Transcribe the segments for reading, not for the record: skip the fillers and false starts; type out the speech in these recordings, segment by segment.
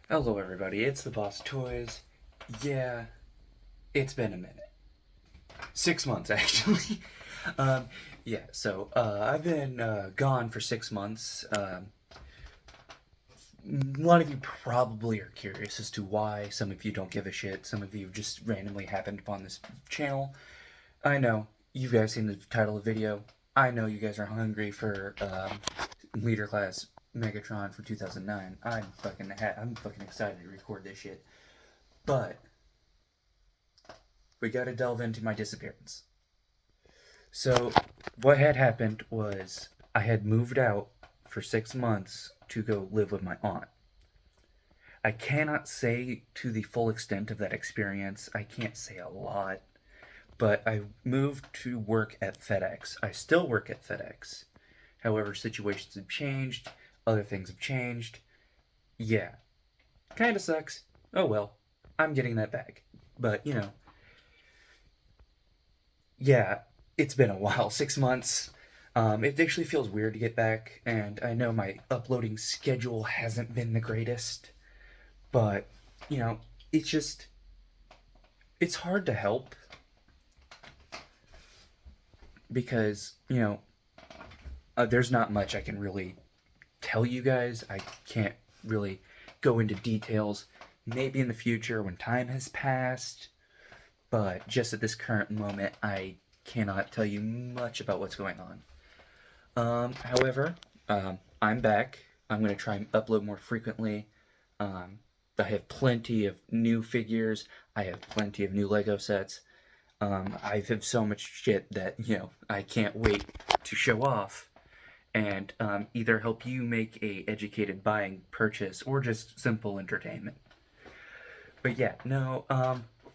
Hello everybody, it's the Boss Toys. Yeah, it's been a minute. 6 months actually. um, I've been gone for 6 months. A lot of you probably are curious as to why. Some of you don't give a shit. Some of you just randomly happened upon this channel. I know, you guys seen the title of the video. I know you guys are hungry for leader class Megatron from 2009. I'm fucking excited to record this shit. But we gotta delve into my disappearance. So, what had happened was I had moved out for 6 months to go live with my aunt. I cannot say to the full extent of that experience, I can't say a lot, but I moved to work at FedEx. I still work at FedEx. However, situations have changed, other things have changed. Yeah, kinda sucks. Oh well, I'm getting that back. But, yeah, it's been a while, 6 months. It actually feels weird to get back, and I know my uploading schedule hasn't been the greatest, but, you know, it's just, it's hard to help because, there's not much I can really tell you guys. I can't really go into details. Maybe in the future when time has passed, but just at this current moment, I cannot tell you much about what's going on. However, I'm back. I'm going to try and upload more frequently. I have plenty of new figures. I have plenty of new Lego sets. I have so much shit that, I can't wait to show off and either help you make a educated buying purchase or just simple entertainment. But yeah, no,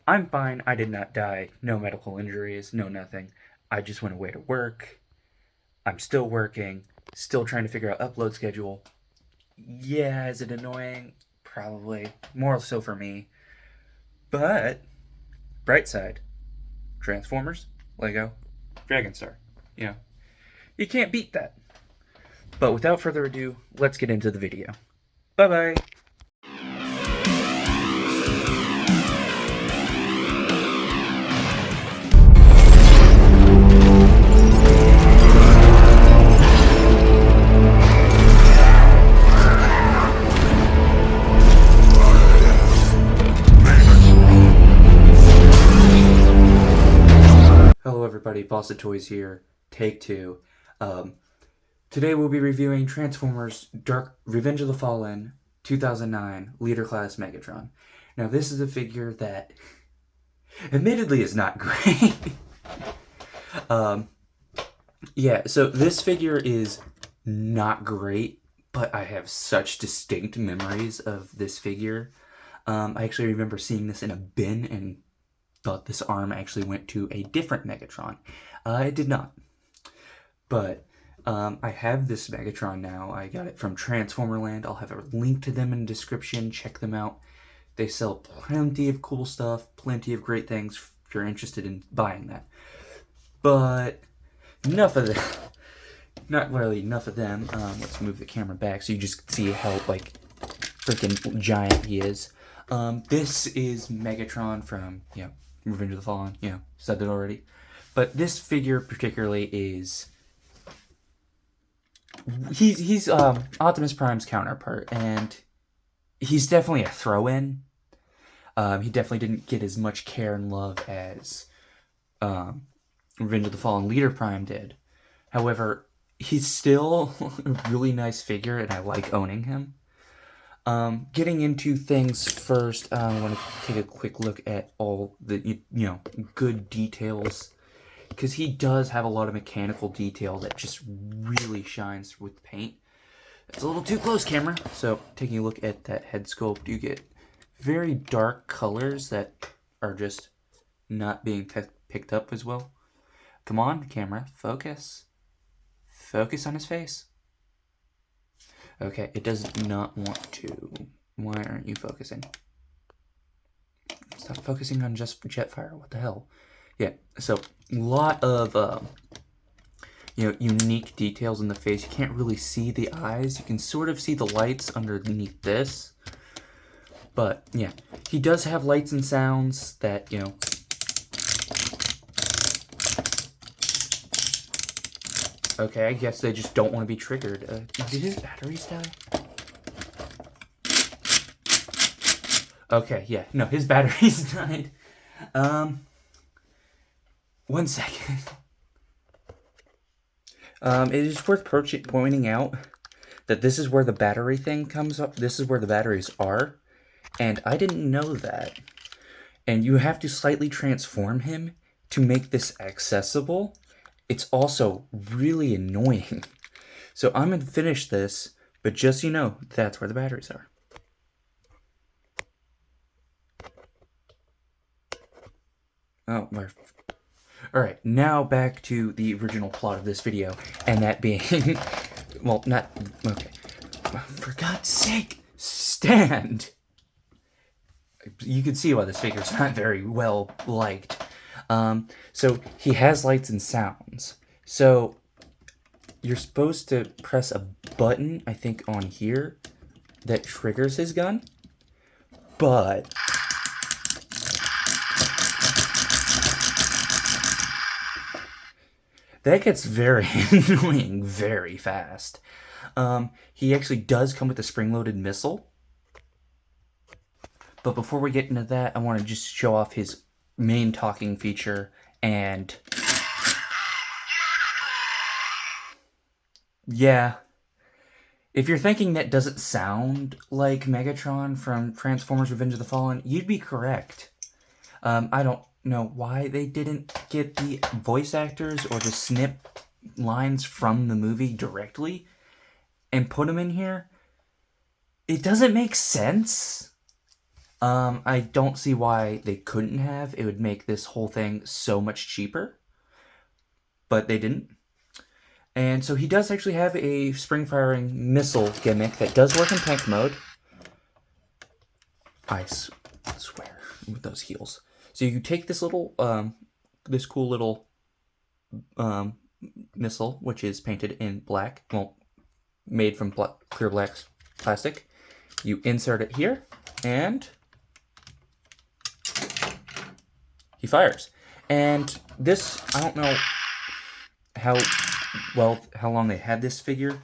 I'm fine. I did not die. No medical injuries, no nothing. I just went away to work. I'm still working, still trying to figure out upload schedule. Yeah, is it annoying? Probably. More so for me. But, bright side, Transformers, Lego, Dragon Star. You can't beat that. But without further ado, let's get into the video. Bye-bye. Hello everybody, Boss of Toys here, take two. Today we'll be reviewing Transformers Dark Revenge of the Fallen 2009 Leader Class Megatron. Now this is a figure that admittedly is not great. Yeah, so this figure is not great, but I have such distinct memories of this figure. I actually remember seeing this in a bin and thought this arm actually went to a different Megatron. It did not. But I have this Megatron now. I got it from Transformerland. I'll have a link to them in the description. Check them out. They sell plenty of cool stuff, plenty of great things if you're interested in buying that. But enough of that. Not really enough of them. Let's move the camera back so you just see how freaking giant he is. This is Megatron from Revenge of the Fallen. Said it already. But this figure particularly is he's Optimus Prime's counterpart, and he's definitely a throw-in. He definitely didn't get as much care and love as Revenge of the Fallen Leader Prime did. However, he's still a really nice figure, and I like owning him. Getting into things first, I want to take a quick look at all the, good details, because he does have a lot of mechanical detail that just really shines with paint. It's a little too close, camera. So, taking a look at that head sculpt, you get very dark colors that are just not being picked up as well. Come on, camera, focus. Focus on his face. Okay, it does not want to. Why aren't you focusing? Stop focusing on just Jetfire. What the hell? Yeah, so a lot of unique details in the face. You can't really see the eyes. You can sort of see the lights underneath this. But, yeah, he does have lights and sounds that, you know... Okay, I guess they just don't want to be triggered. Did his batteries die? Okay, yeah. No, his batteries died. 1 second. It is worth pointing out that this is where the battery thing comes up. This is where the batteries are. And I didn't know that. And you have to slightly transform him to make this accessible. It's also really annoying. So I'm going to finish this, but just so you know, that's where the batteries are. Oh, my... Alright, now back to the original plot of this video, and that being... well, not... Okay. For God's sake, stand! You can see why this figure's not very well liked. So he has lights and sounds. So you're supposed to press a button, I think, on here that triggers his gun. But that gets very annoying very fast. He actually does come with a spring-loaded missile. But before we get into that, I want to just show off his main talking feature, and yeah, if you're thinking that doesn't sound like Megatron from Transformers Revenge of the Fallen, you'd be correct. I don't know why they didn't get the voice actors or just snip lines from the movie directly and put them in here. It doesn't make sense. I don't see why they couldn't have. It would make this whole thing so much cheaper. But they didn't. And so he does actually have a spring-firing missile gimmick that does work in tank mode. I swear, with those heels. So you take this little, this cool little missile, which is painted in black, well, made from clear black plastic. You insert it here, and he fires. And this, I don't know how long they had this figure,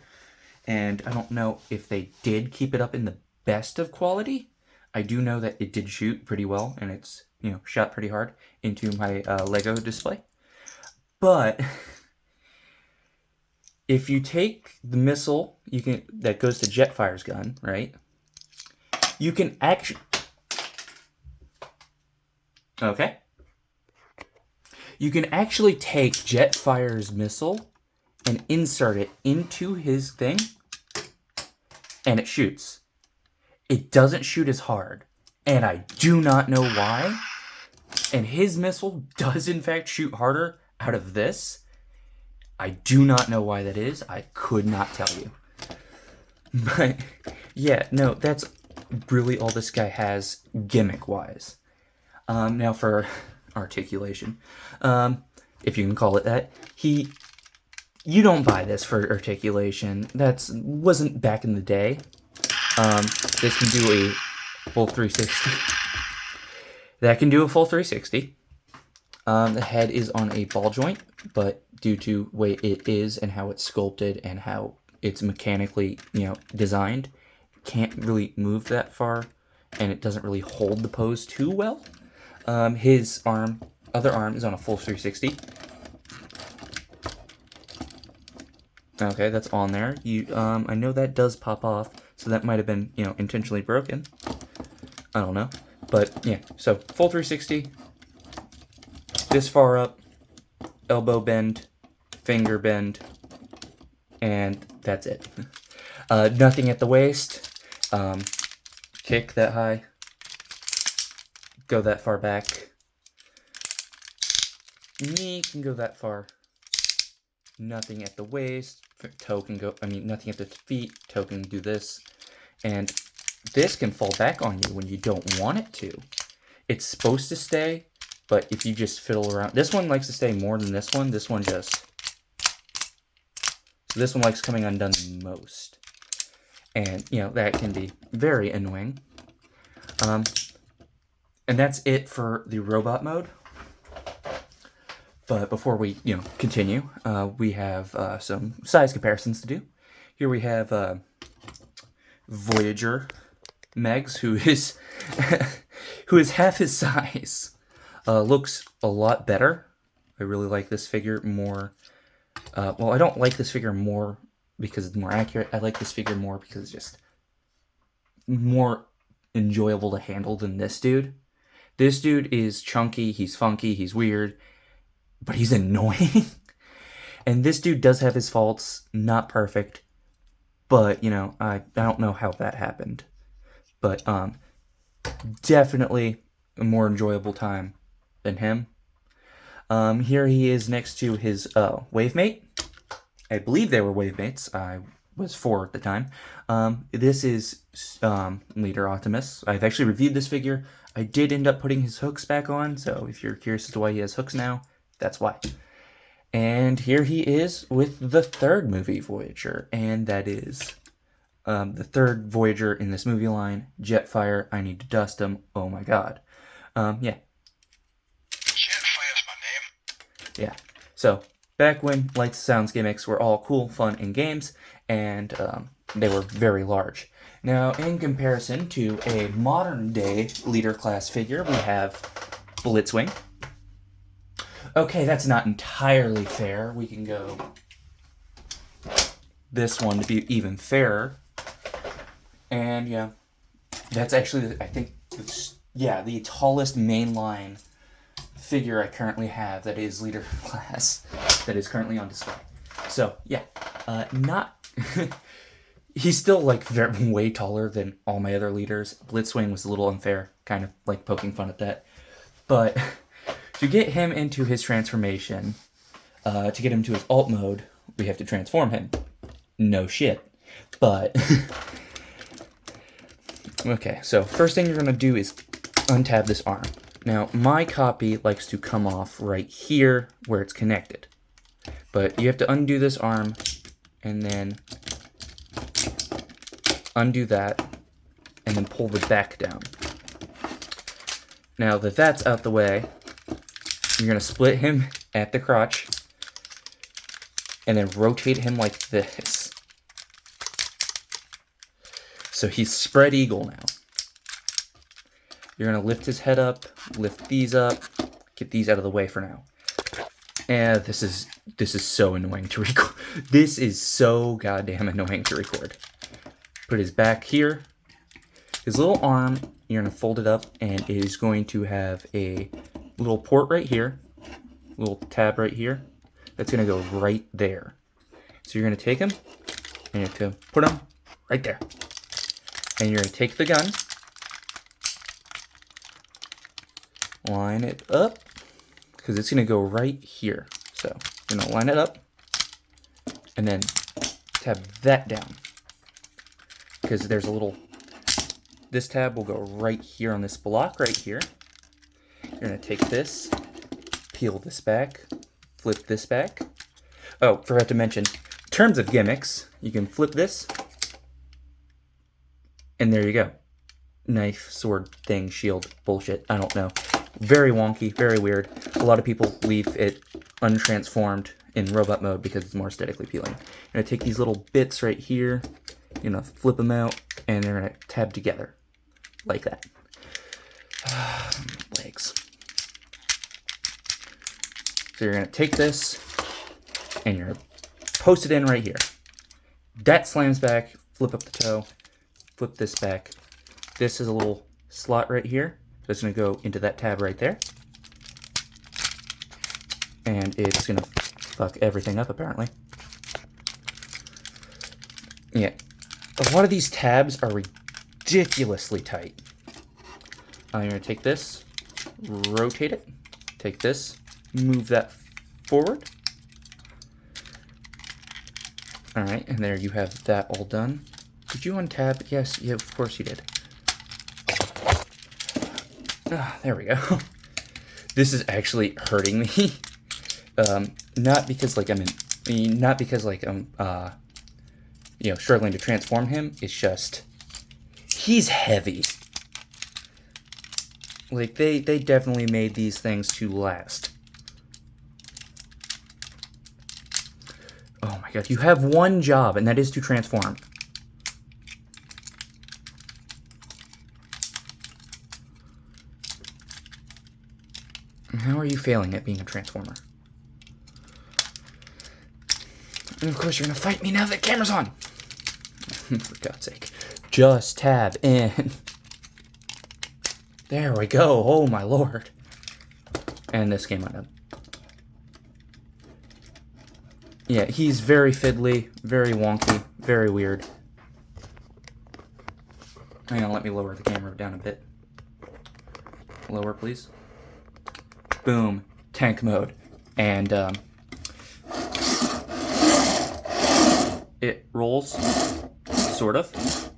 and I don't know if they did keep it up in the best of quality. I do know that it did shoot pretty well, and it's, you know, shot pretty hard into my Lego display. But if you take the missile that goes to Jetfire's gun, right? You can actually... Okay. You can actually take Jetfire's missile and insert it into his thing, and it shoots. It doesn't shoot as hard, and I do not know why. And his missile does in fact shoot harder out of this. I do not know why that is. I could not tell you. But yeah, no, that's really all this guy has gimmick-wise. Now for articulation, if you can call it that, you don't buy this for articulation. Wasn't back in the day. This can do a full 360. That can do a full 360. The head is on a ball joint, but due to the way it is and how it's sculpted and how it's mechanically, designed, can't really move that far, and it doesn't really hold the pose too well. His other arm is on a full 360. Okay, that's on there. I know that does pop off, so that might have been, intentionally broken. I don't know. But, yeah, so full 360, this far up, elbow bend, finger bend, and that's it. Nothing at the waist, kick that high, go that far back, knee can go that far, nothing at the waist, toe can go, nothing at the feet, toe can do this, and this can fall back on you when you don't want it to. It's supposed to stay, but if you just fiddle around, this one likes to stay more than this one. This one just, so this one likes coming undone the most. And, that can be very annoying. And that's it for the robot mode. But before we, continue, we have some size comparisons to do. Here we have Voyager Megs, who is who is half his size. Looks a lot better. I really like this figure more. Well, I don't like this figure more because it's more accurate. I like this figure more because it's just more enjoyable to handle than this dude. This dude is chunky, he's funky, he's weird, but he's annoying. And this dude does have his faults, not perfect, but, I don't know how that happened. But, definitely a more enjoyable time than him. Here he is next to his, wave mate. I believe they were wave mates. I was 4 at the time. This is, Leader Optimus. I've actually reviewed this figure. I did end up putting his hooks back on, so if you're curious as to why he has hooks now, that's why. And here he is with the third movie Voyager, and that is the third Voyager in this movie line, Jetfire. I need to dust him. Oh my god. Yeah. Jetfire's my name. Yeah. So, back when lights, sounds, gimmicks were all cool, fun, and games, and they were very large. Now, in comparison to a modern-day leader class figure, we have Blitzwing. Okay, that's not entirely fair. We can go this one to be even fairer. And, yeah, that's actually, I think, the tallest mainline figure I currently have that is leader class that is currently on display. So, yeah, not... He's still, way taller than all my other leaders. Blitzwing was a little unfair, kind of, poking fun at that. But to get him into his transformation, to get him to his alt mode, we have to transform him. No shit. But, okay, so first thing you're going to do is untab this arm. Now, my copy likes to come off right here where it's connected. But you have to undo this arm, and then undo that, and then pull the back down. Now that that's out the way, you're going to split him at the crotch, and then rotate him like this. So he's spread eagle now. You're going to lift his head up, lift these up, get these out of the way for now. And this is so annoying to record. This is so goddamn annoying to record. Put his back here. His little arm, you're going to fold it up, and it is going to have a little port right here, little tab right here. That's going to go right there. So you're going to take him, and you're going to put him right there. And you're going to take the gun, line it up, because it's going to go right here. So you're going to line it up, and then tab that down. Because there's a little, this tab will go right here on this block right here. You're going to take this, peel this back, flip this back. Oh, forgot to mention, in terms of gimmicks, you can flip this, and there you go. Knife, sword, thing, shield, bullshit, I don't know. Very wonky, very weird. A lot of people leave it untransformed in robot mode because it's more aesthetically appealing. I'm going to take these little bits right here, flip them out, and they're going to tab together, like that. Legs. So you're going to take this, and you're going to post it in right here. That slams back, flip up the toe, flip this back. This is a little slot right here. So it's going to go into that tab right there. And it's going to fuck everything up, apparently. Yeah. A lot of these tabs are ridiculously tight. I'm going to take this, rotate it, take this, move that forward. Alright, and there you have that all done. Did you untab? Yes, yeah, of course you did. Ah, there we go. This is actually hurting me. Not because I'm struggling to transform him. It's just he's heavy. Like, they definitely made these things to last. Oh my god, you have one job, and that is to transform. How are you failing at being a transformer? And of course you're gonna fight me now that the camera's on! For God's sake. Just tab in. There we go, oh my lord. And this game undone. Yeah, he's very fiddly, very wonky, very weird. Hang on, let me lower the camera down a bit. Lower, please. Boom. Tank mode. And, it rolls, sort of.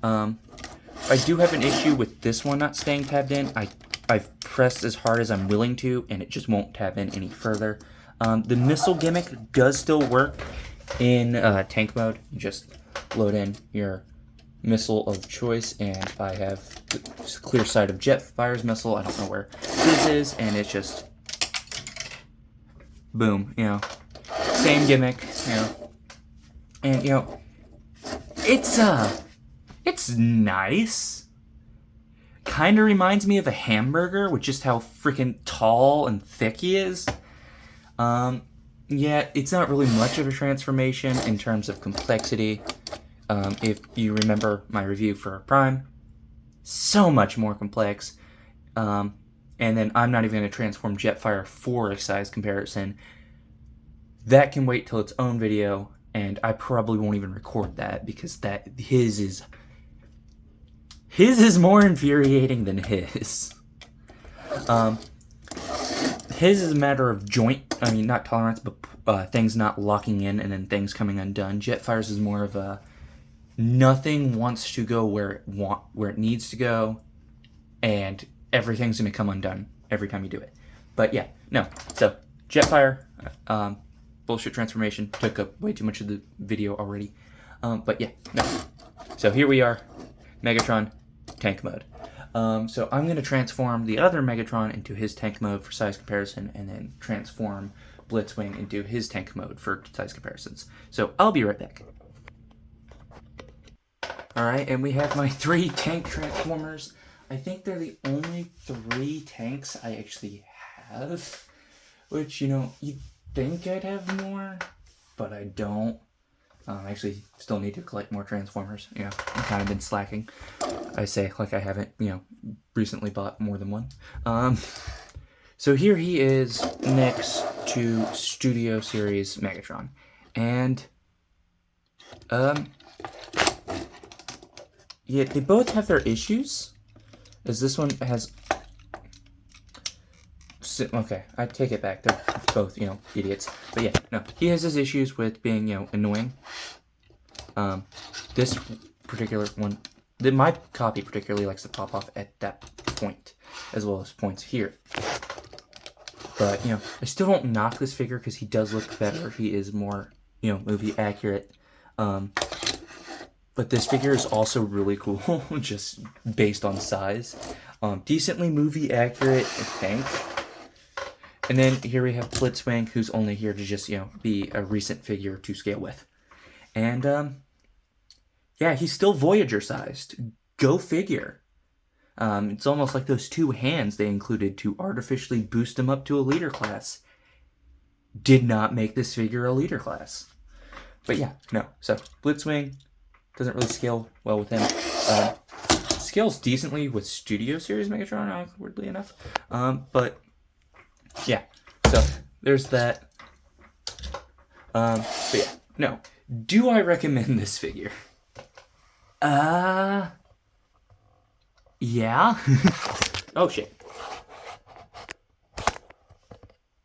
I do have an issue with this one not staying tabbed in. I've pressed as hard as I'm willing to, and it just won't tab in any further. The missile gimmick does still work in tank mode. You just load in your missile of choice, and I have the clear sight of Jetfire's missile. I don't know where his is, and it's just boom, you know, same gimmick, you know, and you know, it's nice. Kind of reminds me of a hamburger with just how freaking tall and thick he is. Yeah, it's not really much of a transformation in terms of complexity. If you remember my review for Prime, so much more complex. And then I'm not even going to transform Jetfire for a size comparison. That can wait till its own video, and I probably won't even record that because his is more infuriating than his. His is a matter of not tolerance, but things not locking in and then things coming undone. Jetfire's is more of a nothing wants to go where it needs to go, and everything's gonna come undone every time you do it. But yeah, no. So Jetfire, bullshit transformation took up way too much of the video already. But yeah, no. So here we are, Megatron, tank mode. So I'm going to transform the other Megatron into his tank mode for size comparison, and then transform Blitzwing into his tank mode for size comparisons. So I'll be right back. Alright, and we have my 3 tank transformers. I think they're the only 3 tanks I actually have. Which, you know, you'd think I'd have more, but I don't. I actually still need to collect more Transformers. You know, I've kind of been slacking. I say like I haven't, you know, recently bought more than one. So here he is next to Studio Series Megatron. And, yeah, they both have their issues. As this one has... Okay, I take it back. They're both, you know, idiots. But yeah, no. He has his issues with being, you know, annoying. This particular one... My copy particularly likes to pop off at that point, as well as points here. But, you know, I still don't knock this figure because he does look better. He is more, you know, movie accurate. But this figure is also really cool, just based on size. Decently movie accurate tank. And then here we have Blitzwing, who's only here to just, you know, be a recent figure to scale with. And, yeah, he's still Voyager-sized. Go figure. It's almost like those 2 hands they included to artificially boost him up to a leader class did not make this figure a leader class. But yeah, no. So, Blitzwing doesn't really scale well with him. Scales decently with Studio Series Megatron, weirdly enough. But... yeah, so there's that. But yeah, no. Do I recommend this figure? Yeah. Oh shit.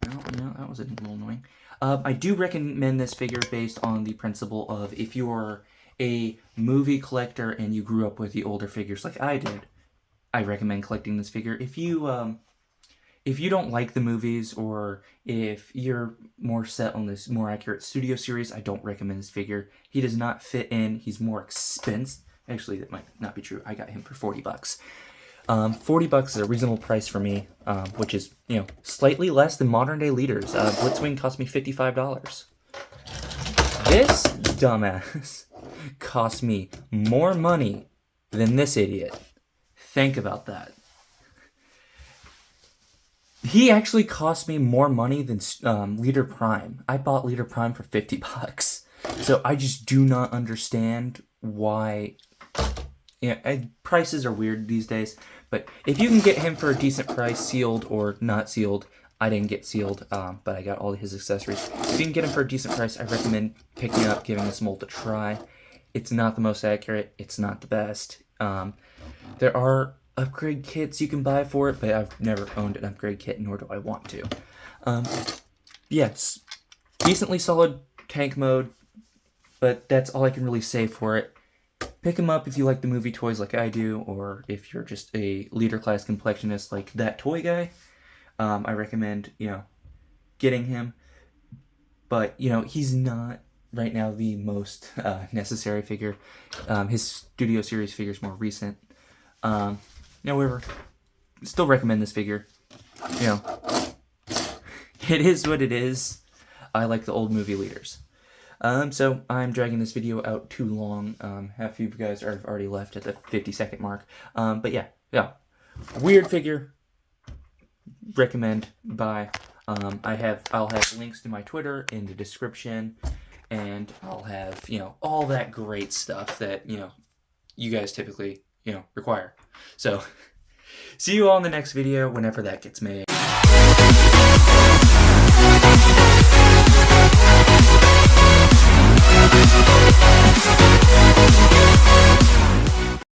No, that was a little annoying. I do recommend this figure based on the principle of if you're a movie collector and you grew up with the older figures like I did, I recommend collecting this figure. If you don't like the movies, or if you're more set on this more accurate Studio Series, I don't recommend this figure. He does not fit in. He's more expensive. Actually, that might not be true. I got him for $40. $40 is a reasonable price for me, which is, slightly less than modern day leaders. Blitzwing cost me $55. This dumbass cost me more money than this idiot. Think about that. He actually cost me more money than Leader Prime. I bought Leader Prime for $50. So I just do not understand why. Prices are weird these days. But if you can get him for a decent price, sealed or not sealed, I didn't get sealed, but I got all his accessories. If you can get him for a decent price, I recommend picking up, giving this mold a try. It's not the most accurate. It's not the best. There are upgrade kits you can buy for it, but I've never owned an upgrade kit, nor do I want to. Yes, decently solid tank mode, but that's all I can really say for it. Pick him up if you like the movie toys like I do, or if you're just a leader class complexionist like that toy guy. I recommend, getting him. But, he's not right now the most necessary figure. His Studio Series figure is more recent. However, still recommend this figure. It is what it is. I like the old movie leaders. So I'm dragging this video out too long. Half of you guys have already left at the 50-second mark. But yeah. Weird figure. Recommend buy. I'll have links to my Twitter in the description, and I'll have, all that great stuff that, you guys typically, require. So, see you all in the next video whenever that gets made.